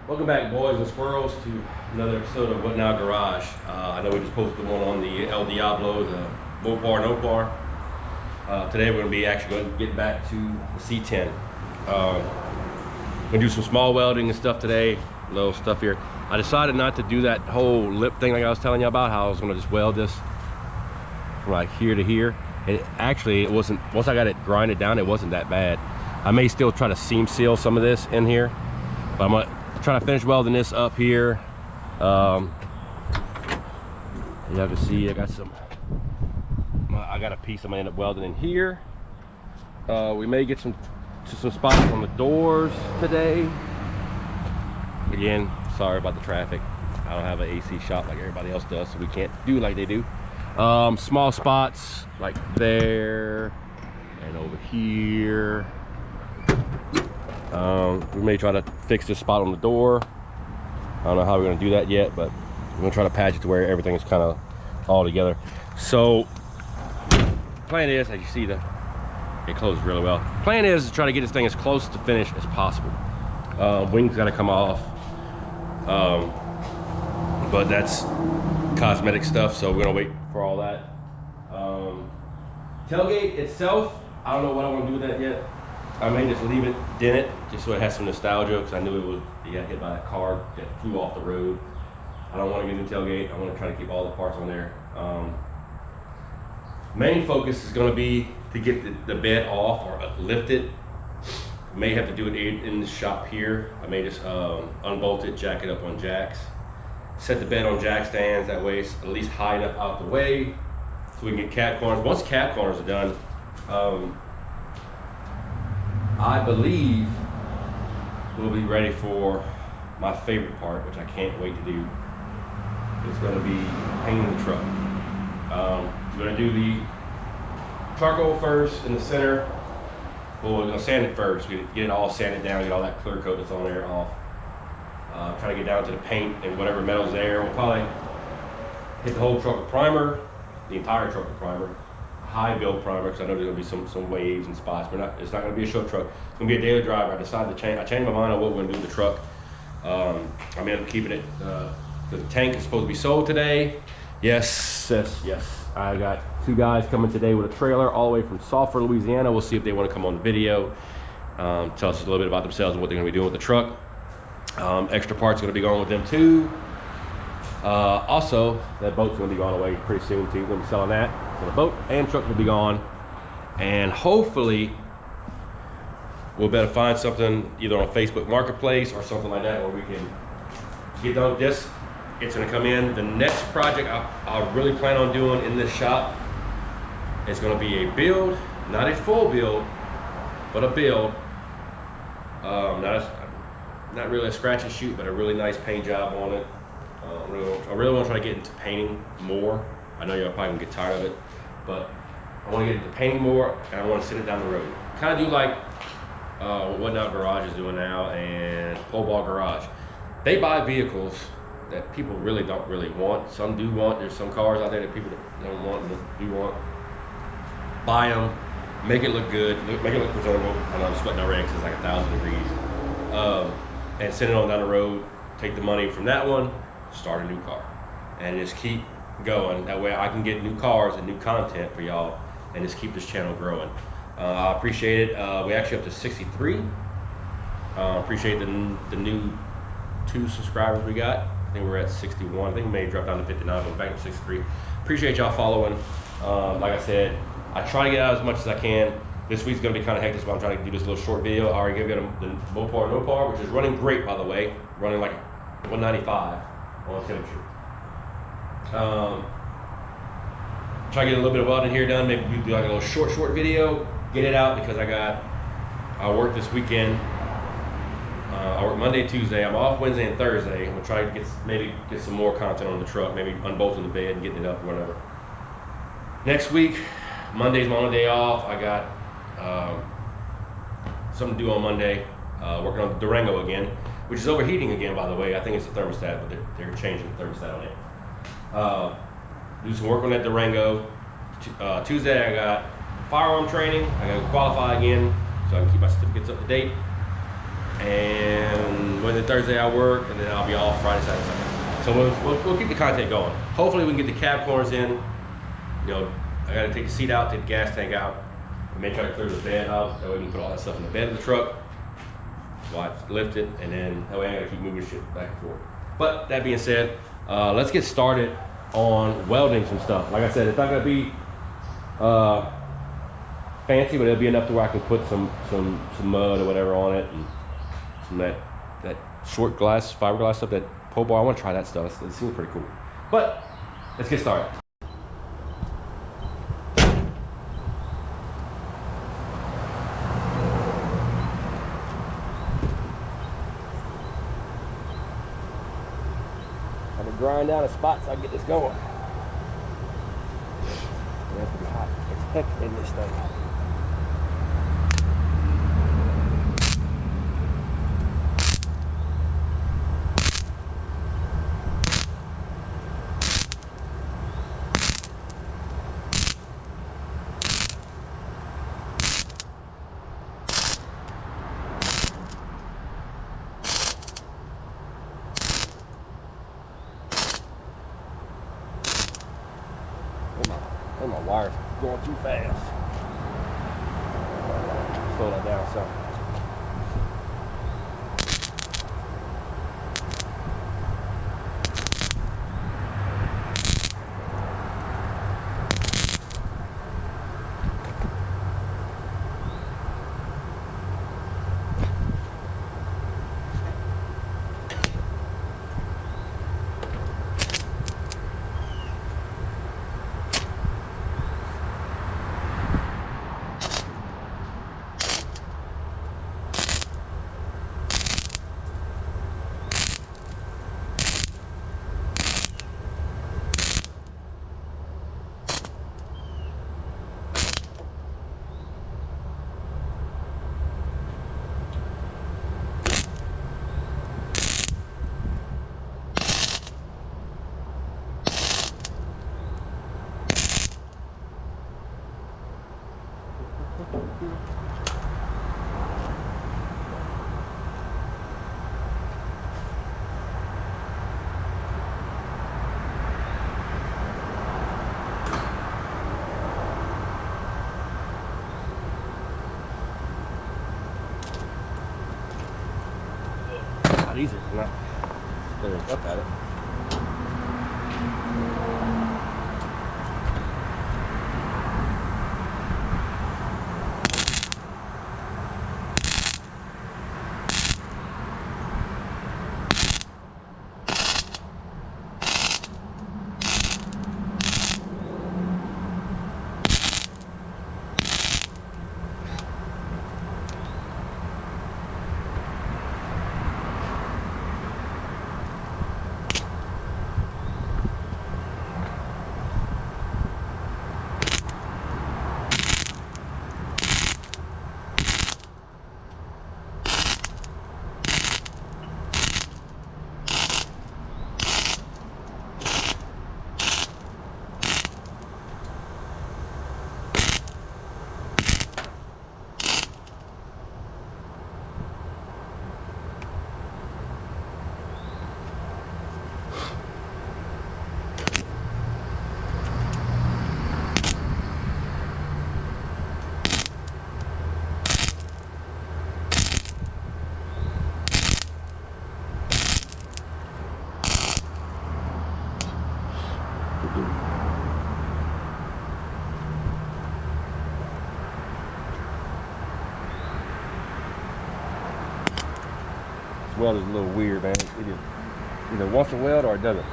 Welcome back, boys and squirrels, to another episode of What Now Garage. I know we just posted one on the El Diablo, the Mopar No Par. Today we're going to be actually going to get back to the C10. We're going to do some small welding and stuff today, little stuff here. I decided not to do that whole lip thing like I was telling you about, how I was going to just weld this from like here to here. It wasn't, once I got it grinded down, it wasn't that bad. I may still try to seam seal some of this in here, but I'm going to try to finish welding this up here. You can see I got a piece I'm gonna end up welding in here. We may get some spots on the doors today. Again, sorry about the traffic. I don't have an AC shop like everybody else does, so we can't do like they do. Small spots like there and over here. We may try to fix this spot on the door. I don't know how we're going to do that yet, but we're going to try to patch it to where everything is kind of all together. So plan is, as you see, it closes really well. Plan is to try to get this thing as close to finish as possible. Wings got to come off, but that's cosmetic stuff, so we're going to wait for all that. Tailgate itself, I don't know what I want to do with that yet. I may just leave it, dent it, just so it has some nostalgia, because I knew it got hit by that car that flew off the road. I don't want to get a new tailgate. I want to try to keep all the parts on there. Main focus is going to be to get the bed off or lift it. May have to do it in the shop here. I may just unbolt it, jack it up on jacks. Set the bed on jack stands, that way it's at least high enough out the way so we can get cab corners. Once cab corners are done, I believe we'll be ready for my favorite part, which I can't wait to do. It's going to be painting the truck. We're going to do the charcoal first in the center. Well, we're going to sand it first. We get it all sanded down, get all that clear coat that's on there off. Try to get down to the paint and whatever metal's there. We'll probably hit the whole truck with primer, the entire truck with primer. High build primer, because I know there's going to be some waves and spots, but it's not going to be a show truck. It's going to be a daily driver. I decided to change. I changed my mind on what we're going to do with the truck. I'm going to keeping it. The tank is supposed to be sold today. Yes. I got two guys coming today with a trailer all the way from Sulphur, Louisiana. We'll see if they want to come on the video. Tell us a little bit about themselves and what they're going to be doing with the truck. Extra parts are going to be going with them too. Also, that boat's going to be going away pretty soon too. We're going to be selling that. So the boat and truck will be gone, and hopefully we'll better find something either on Facebook Marketplace or something like that where we can get done with this. It's going to come in. The next project I really plan on doing in this shop is going to be a build, not a full build, but a build. Not really a scratch and shoot, but a really nice paint job on it. I really want to try to get into painting more. I know you're probably gonna get tired of it, but I want to get into painting more, and I want to send it down the road. Kind of do like what Now Garage is doing now, and Pole Ball Garage. They buy vehicles that people really don't really want. Some do want. There's some cars out there that people don't want and do want. Buy them, make it look good, make it look presentable. I know I'm sweating already because it's like 1,000 degrees. And send it on down the road. Take the money from that one, start a new car, and just keep going. That way I can get new cars and new content for y'all, and just keep this channel growing. I appreciate it. We actually up to 63. Appreciate the new 2 subscribers we got. I think we're at 61. I think we may drop down to 59, but back to 63. Appreciate y'all following. Like I said, I try to get out as much as I can. This week's gonna be kind of hectic, so I'm trying to do this little short video. I already gave you the Mopar No Par, which is running great, by the way. Running like 195 on temperature. Try to get a little bit of welding here done. Maybe we do like a little short video. Get it out because I work this weekend. I work Monday, Tuesday. I'm off Wednesday and Thursday. I'm gonna try to get some more content on the truck. Maybe unbolting the bed and getting it up or whatever. Next week, Monday's my only day off. I got something to do on Monday. Working on the Durango again, which is overheating again, by the way. I think it's the thermostat, but they're changing the thermostat on it. Do some work on that Durango. Tuesday I got firearm training. I got to qualify again so I can keep my certificates up to date. and Wednesday, Thursday I work, and then I'll be off Friday, Saturday, Sunday. So we'll keep the content going. Hopefully we can get the cab corners in. You know, I gotta take the seat out, take the gas tank out, and make sure I clear the bed out. That way we can put all that stuff in the bed of the truck, lift it, and then that way I gotta keep moving shit back and forth. But that being said, let's get started on welding some stuff. Like I said, it's not gonna be fancy, but it'll be enough to where I can put some mud or whatever on it, and some that short glass, fiberglass stuff, that pole bar. I want to try that stuff. It seems pretty cool. But let's get started. I'm gonna grind down a spot so I can get this going. It has to be hot as heck in this thing. And my wire's going too fast. Slow that down some. Not easy, not staring up at it. This weld is a little weird, man. It either wants to weld or it doesn't.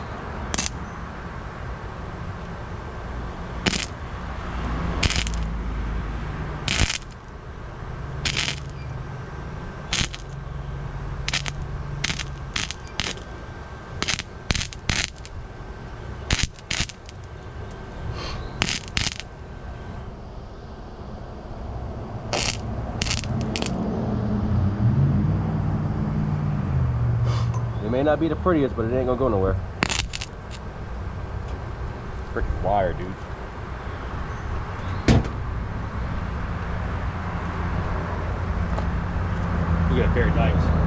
It may not be the prettiest, but it ain't gonna go nowhere. Freaking wire, dude. You got a pair of knives.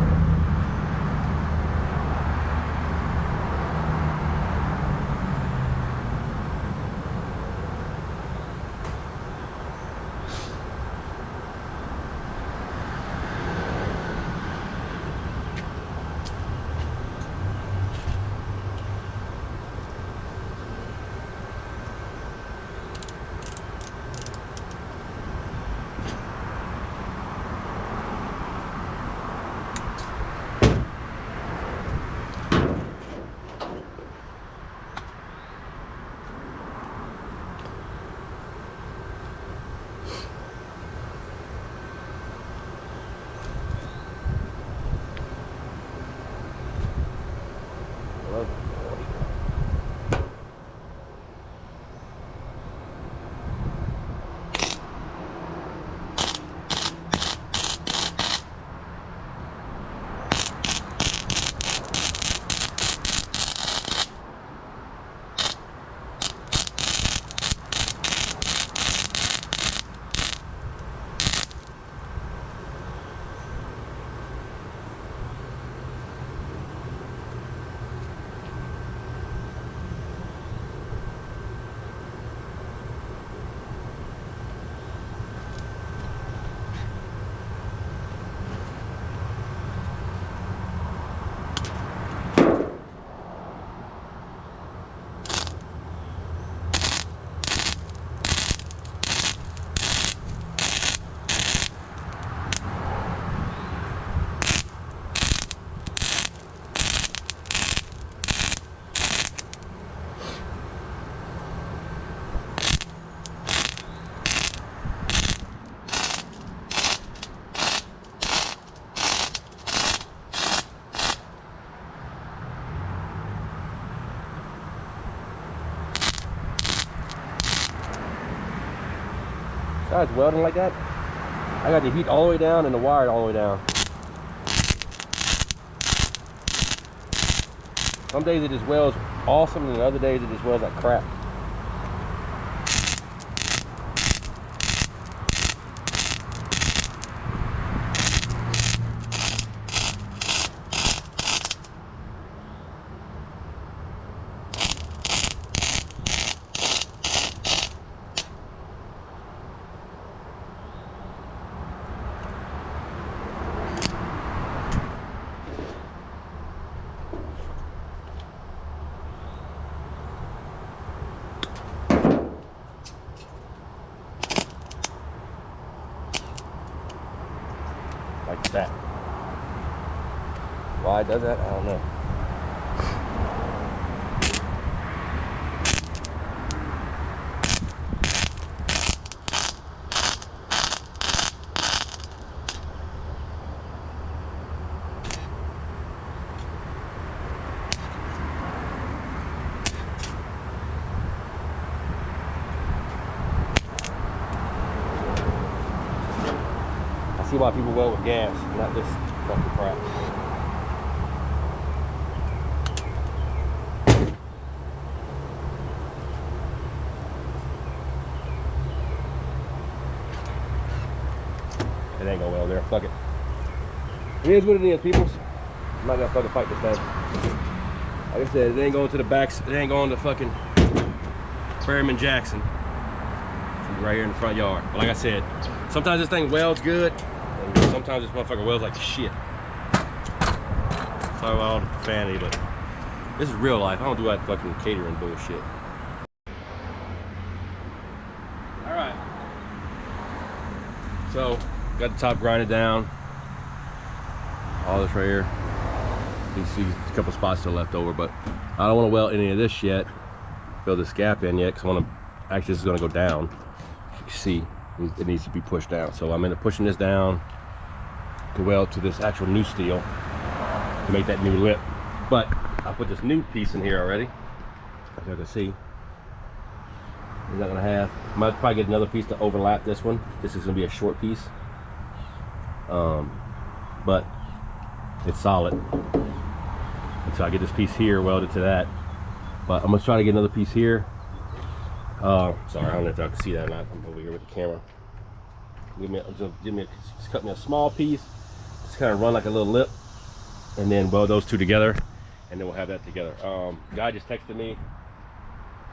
Oh. Guys, welding like that, I got the heat all the way down and the wire all the way down. Some days it just welds awesome, and other days it just welds like crap. Like that. Why it does that, I don't know. See why people weld with gas, not this fucking crap. It ain't gonna weld there. Fuck it. It is what it is, peoples. I'm not gonna fucking fight this thing. Like I said, it ain't going to the backs. It ain't going to fucking Fairman Jackson. It's right here in the front yard. But like I said, sometimes this thing welds good. Sometimes this motherfucker welds like shit. Sorry about all the profanity, but this is real life. I don't do that fucking catering bullshit. Alright. So, got the top grinded down. All this right here. You can see a couple spots still left over, but I don't want to weld any of this yet. Fill this gap in yet, because I want to, actually this is going to go down. You see, it needs to be pushed down. So I'm pushing this down to weld to this actual new steel to make that new lip. But I put this new piece in here already, as you can see. I'm not gonna have, I might probably get another piece to overlap this one. This is gonna be a short piece, but it's solid until I get this piece here welded to that. But I'm gonna try to get another piece here. Sorry, I don't know if I can see that or not. I'm over here with the camera. Just cut me a small piece, just kind of run like a little lip, and then weld those two together, and then we'll have that together. Guy just texted me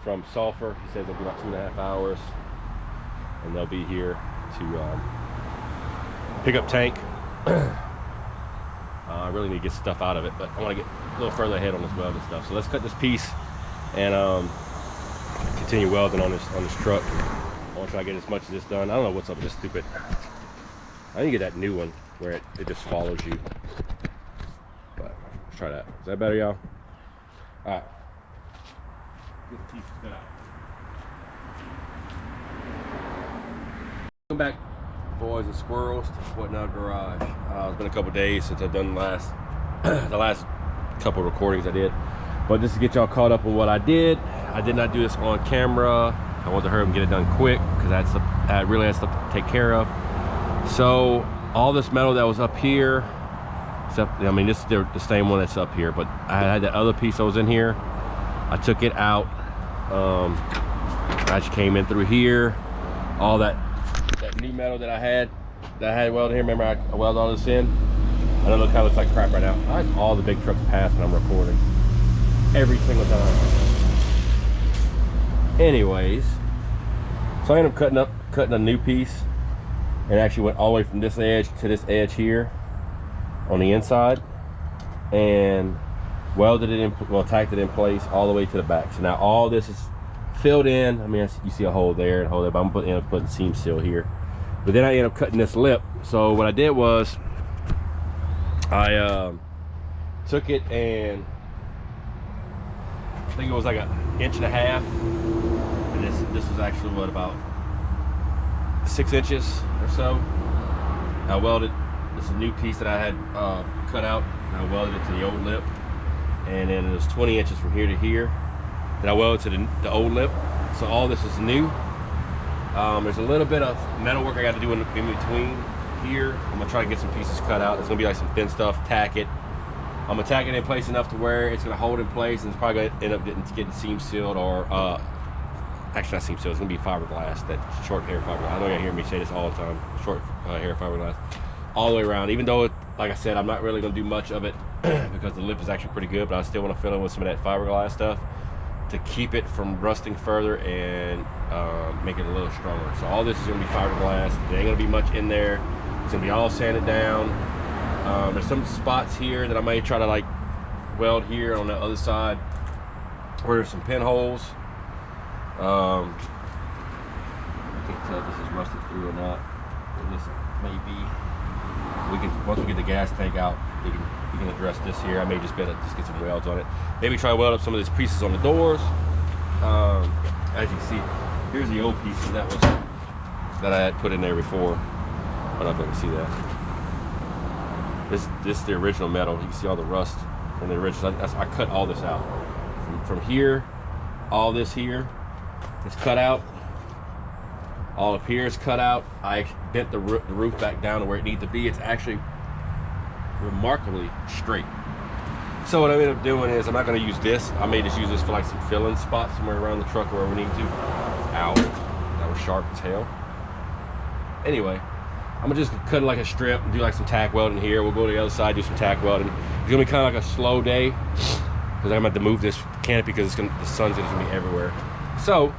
from Sulphur. He says it'll be about 2.5 hours, and they'll be here to pick up tank. I really need to get stuff out of it, but I want to get a little further ahead on this welding stuff. So let's cut this piece and continue welding on this truck. I want to try to get as much of this done. I don't know what's up with this stupid. I need to get that new one where it just follows you. But let's try that. Is that better, y'all? All right. Get the piece cut out. Welcome back, boys and squirrels, to Whatnot Garage. It's been a couple days since I've done the last couple recordings I did. But just to get y'all caught up on what I did not do this on camera. I wanted to hurry up and get it done quick because I really had stuff to take care of. So all this metal that was up here, except, I mean, this is the same one that's up here, but I had that other piece that was in here. I took it out. I just came in through here. All that new metal that I had welded here. Remember, I welded all this in. I know it kind of looks like crap right now. I have all the big trucks pass when I'm recording. Every single time. Anyways, so I ended up cutting a new piece, and actually went all the way from this edge to this edge here on the inside, and welded it in, well, tacked it in place all the way to the back. So now all this is filled in. I mean, you see a hole there and a hole there, but I'm putting seam seal here. But then I ended up cutting this lip. So what I did was I took it, and I think it was like an 1.5 inches, and this was actually what, about 6 inches or so. I welded this new piece that I had cut out, and I welded it to the old lip, and then it was 20 inches from here to here. Then I welded to the old lip. So all this is new. There's a little bit of metal work I got to do in between here. I'm gonna try to get some pieces cut out. It's gonna be like some thin stuff, tack it. I'm gonna tack it in place enough to where it's gonna hold in place, and it's probably gonna end up getting seam sealed, or actually not seam sealed, it's gonna be fiberglass, that short hair fiberglass. I know you hear me say this all the time, short hair fiberglass, all the way around. Even though, like I said, I'm not really gonna do much of it because the lip is actually pretty good, but I still want to fill in with some of that fiberglass stuff to keep it from rusting further and make it a little stronger. So all this is gonna be fiberglass. There ain't gonna be much in there. It's gonna be all sanded down. There's some spots here that I may try to like weld here on the other side where there's some pinholes. I can't tell if this is rusted through or not. This may be. Once we get the gas tank out, we can address this here. I may just be able to just get some welds on it. Maybe try to weld up some of these pieces on the doors. As you can see, here's the old piece that I had put in there before. I don't know if I can see that. This is the original metal. You can see all the rust from the original. I cut all this out. From here, all this here is cut out. All up here is cut out. I bent the roof back down to where it needs to be. It's actually remarkably straight. So what I ended up doing is, I'm not going to use this. I may just use this for like some fill-in spots somewhere around the truck where we need to. Ow, that was sharp as hell. Anyway, I'm gonna just cut it like a strip and do like some tack welding here. We'll go to the other side, do some tack welding. It's gonna be kind of like a slow day because I'm gonna have to move this canopy because the sun's gonna be everywhere. So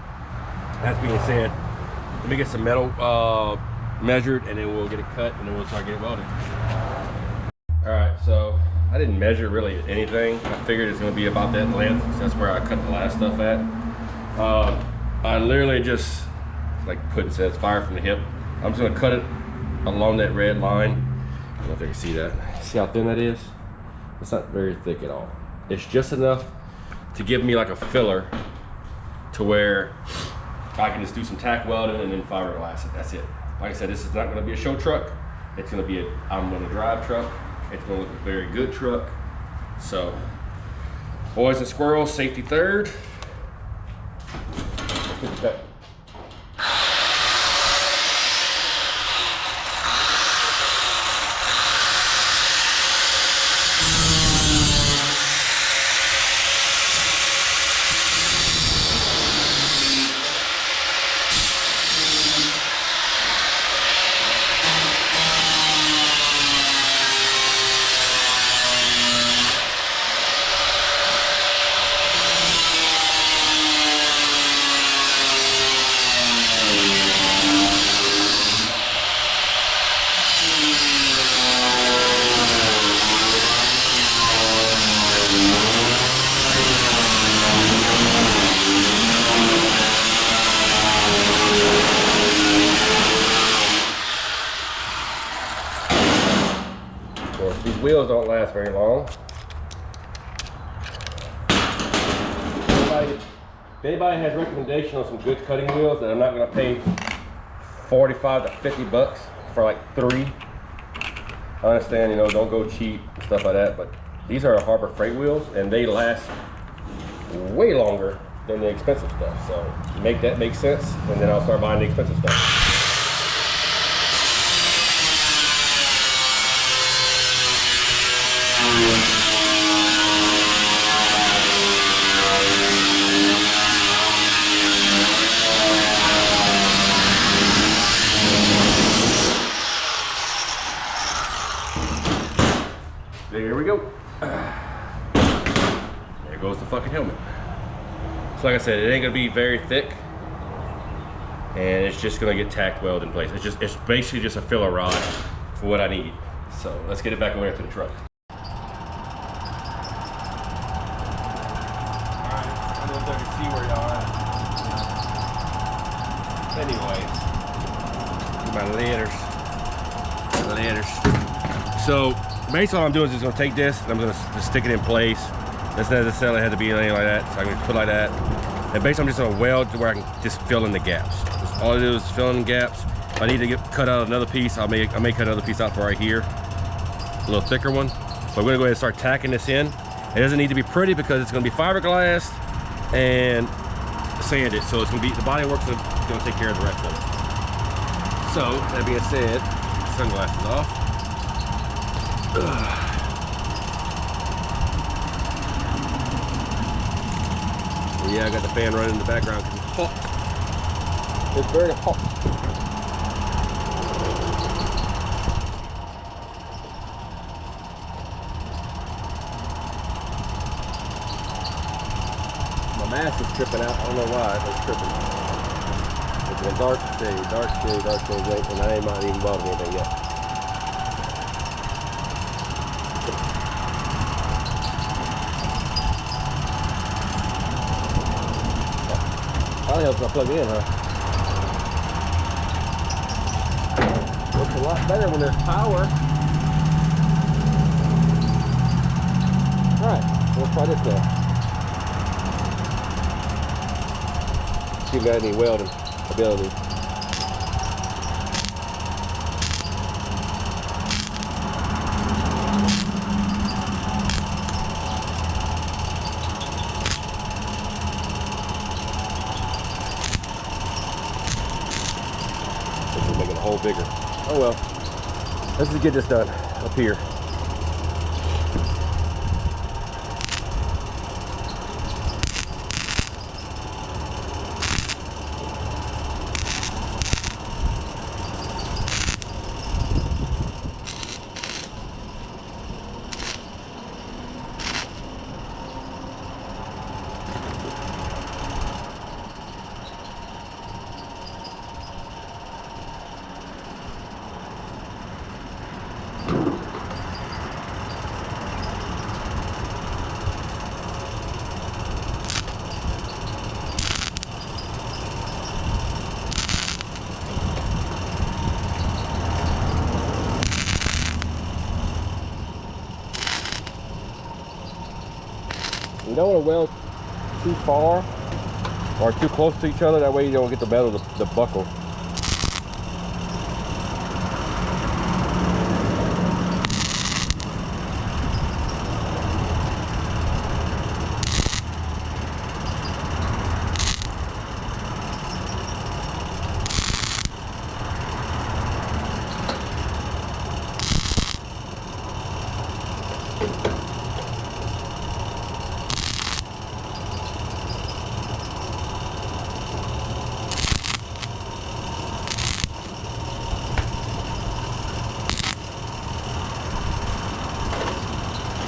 that being said, let me get some metal measured, and then we'll get it cut, and then we'll start getting welded. All right, so I didn't measure really anything. I figured it's gonna be about that length, so that's where I cut the last stuff at. I literally just, like it says, fire from the hip. I'm just gonna cut it along that red line. I don't know if you can see that. See how thin that is? It's not very thick at all. It's just enough to give me like a filler to where I can just do some tack welding and then fiberglass it. That's it. Like I said, this is not gonna be a show truck. It's gonna be I'm gonna drive truck. It's gonna look a very good truck. So, boys and squirrels, safety third. Okay. These wheels don't last very long. If anybody has recommendation on some good cutting wheels that I'm not going to pay 45 to 50 bucks for like 3, I understand, you know, don't go cheap and stuff like that, but these are Harbor Freight wheels, and they last way longer than the expensive stuff. So make that make sense, and then I'll start buying the expensive stuff. There we go. There goes the fucking helmet. So like I said, it ain't gonna be very thick, and it's just gonna get tack welded in place. It's basically just a filler rod for what I need. So let's get it back over there to the truck. Alright, I don't know if I can see where y'all are. Anyways, my letters. So basically all I'm doing is just gonna take this and I'm gonna just stick it in place. Instead of the cell, it had to be anything like that, so I'm gonna put it like that. And basically I'm just gonna weld to where I can just fill in the gaps. Just all I do is fill in the gaps. If I need to cut out another piece, I may cut another piece out for right here. A little thicker one. So I'm gonna go ahead and start tacking this in. It doesn't need to be pretty because it's gonna be fiberglass and sanded. So it's gonna be, the bodywork's gonna take care of the rest of it. So that being said, sunglasses off. Yeah, I got the fan running in the background because it's hot. It's very hot. My mask is tripping out. I don't know why it's tripping. It's a dark shade, and I ain't not even bought anything yet. Probably helps I plug it in, huh? Looks a lot better when there's power. Alright, we'll try this now. See if we got any welding ability. Bigger. Oh well, let's just get this done up here. You don't want to weld too far or too close to each other, that way you don't get the metal to buckle.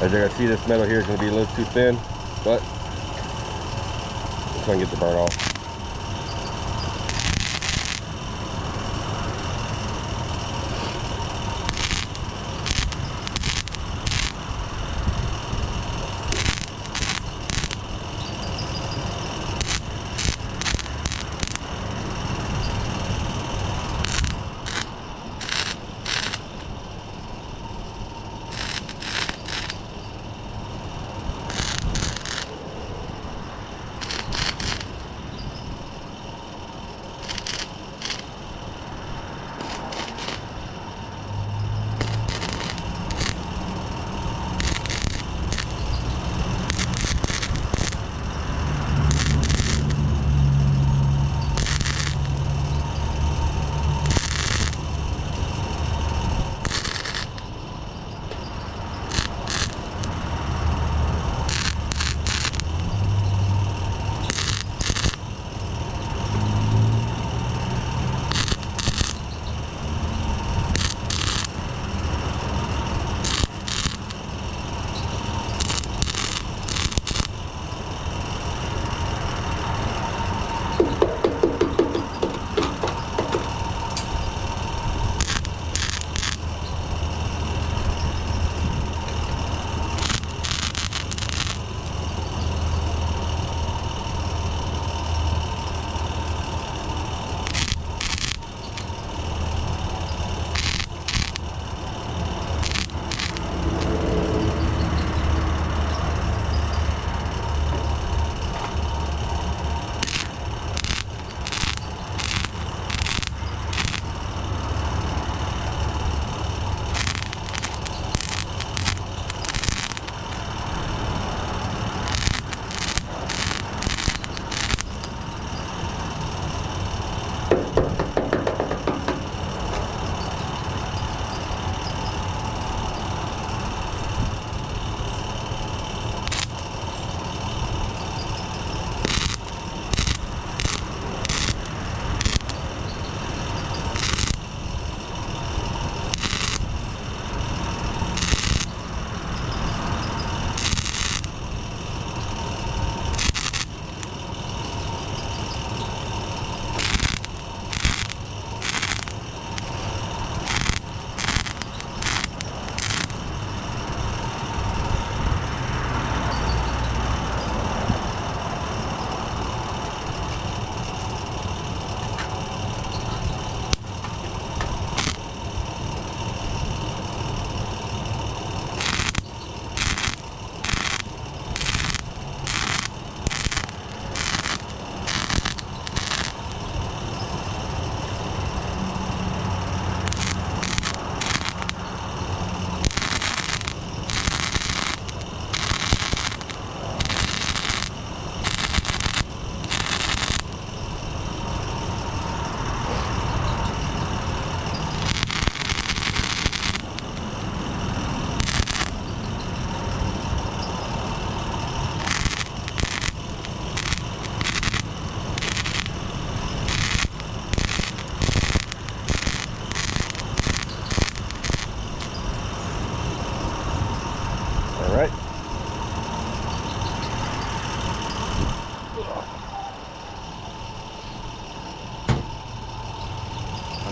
As you can see, this metal here is going to be a little too thin, but just going to get the burn off.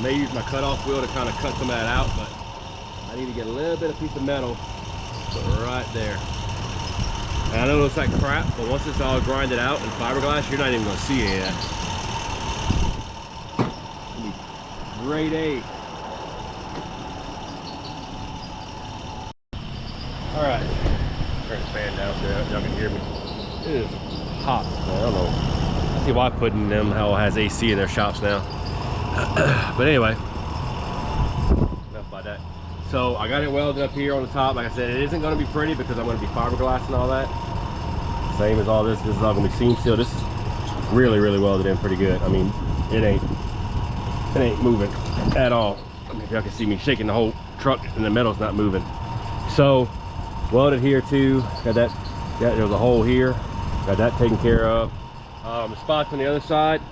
may use my cutoff wheel to kind of cut some of that out, but I need to get a little bit of piece of metal put right there. And I know it looks like crap, but once it's all grinded out in fiberglass, you're not even going to see any of that. It's gonna be grade A. All right, turn the fan down so y'all can hear me. It is hot, man. I don't know. I see why Pudding them hell has AC in their shops now. But anyway, enough about that. So I got it welded up here on the top. Like I said, it isn't going to be pretty because I'm going to be fiberglass and all that. Same as all this. This is all going to be seam sealed. This is really, really welded in pretty good. I mean, it ain't moving at all. I mean, if y'all can see me shaking the whole truck and the metal's not moving. So welded here too. Got that. There's a hole here. Got that taken care of. The spots on the other side,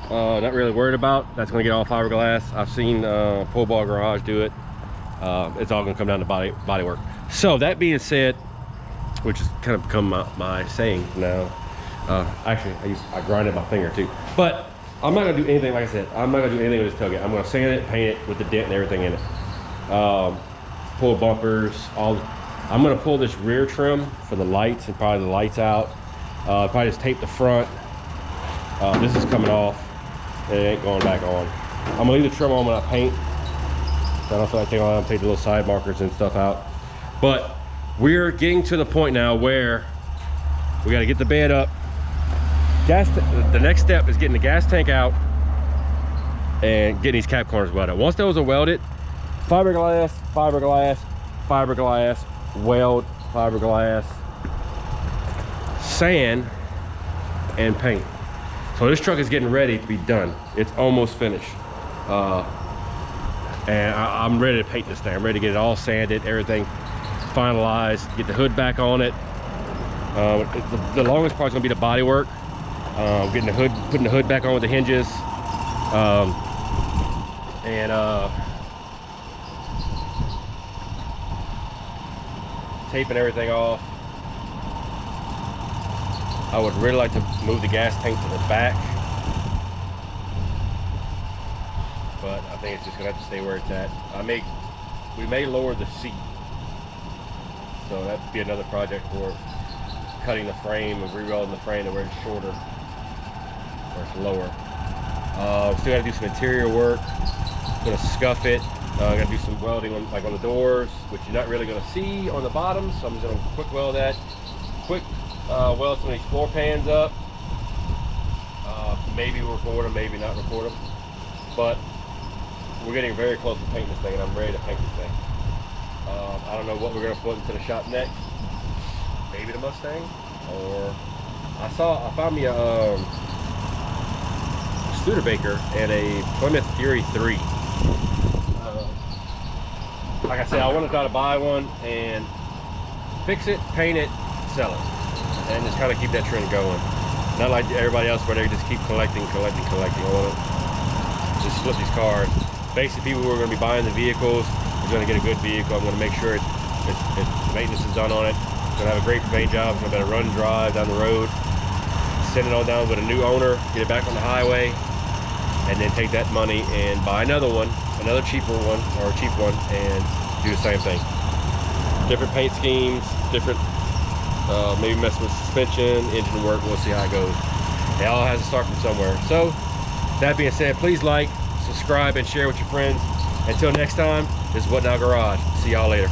not really worried about. That's going to get all fiberglass. I've seen Pole Bar Garage do it. It's all going to come down to body work. So that being said, which has kind of become my saying now. Actually, I grinded my finger too. But I'm not going to do anything. Like I said, I'm not going to do anything with this tailgate. I'm going to sand it, paint it with the dent and everything in it. Pull bumpers, I'm going to pull this rear trim for the lights and probably the lights out. Probably just tape the front. This is coming off. It ain't going back on. I'm going to leave the trim on when I paint. So I don't feel like taking on, take the little side markers and stuff out. But we're getting to the point now where we got to get the bed up. The next step is getting the gas tank out and getting these cap corners welded. Once those are welded, fiberglass, fiberglass, fiberglass, weld, fiberglass, sand, and paint. So this truck is getting ready to be done. It's almost finished. And I'm ready to paint this thing. I'm ready to get it all sanded, everything finalized, get the hood back on it. The longest part's gonna be the body work. Getting the hood, putting the hood back on with the hinges. Taping everything off. I would really like to move the gas tank to the back, but I think it's just gonna have to stay where it's at. We may lower the seat, so that'd be another project for cutting the frame and re-welding the frame to where it's shorter or it's lower. Still gotta do some interior work. Gonna scuff it. Gotta do some welding on, like on the doors, which you're not really gonna see on the bottom. So I'm just gonna quick weld that. Quick weld some of these floor pans up. Maybe record them, maybe not record them. But we're getting very close to painting this thing, and I'm ready to paint this thing. I don't know what we're gonna put into the shop next. Maybe the Mustang, or I found me a Studebaker and a Plymouth Fury 3. Like I said, I want to try to buy one and fix it, paint it, sell it, and just kind of keep that trend going. Not like everybody else where they just keep collecting. I want to just flip these cars. Basically, people who are going to be buying the vehicles are going to get a good vehicle. I'm going to make sure maintenance is done on it. It's going to have a great paint job. It's going to be able to run, drive down the road, send it on down with a new owner, get it back on the highway, and then take that money and buy another one, another cheaper one, or a cheap one, and do the same thing. Different paint schemes, different, maybe mess with suspension, engine work. We'll see how it goes. It all has to start from somewhere. So that being said, please like, subscribe, and share with your friends. Until next time, this is What Now Garage. See y'all later.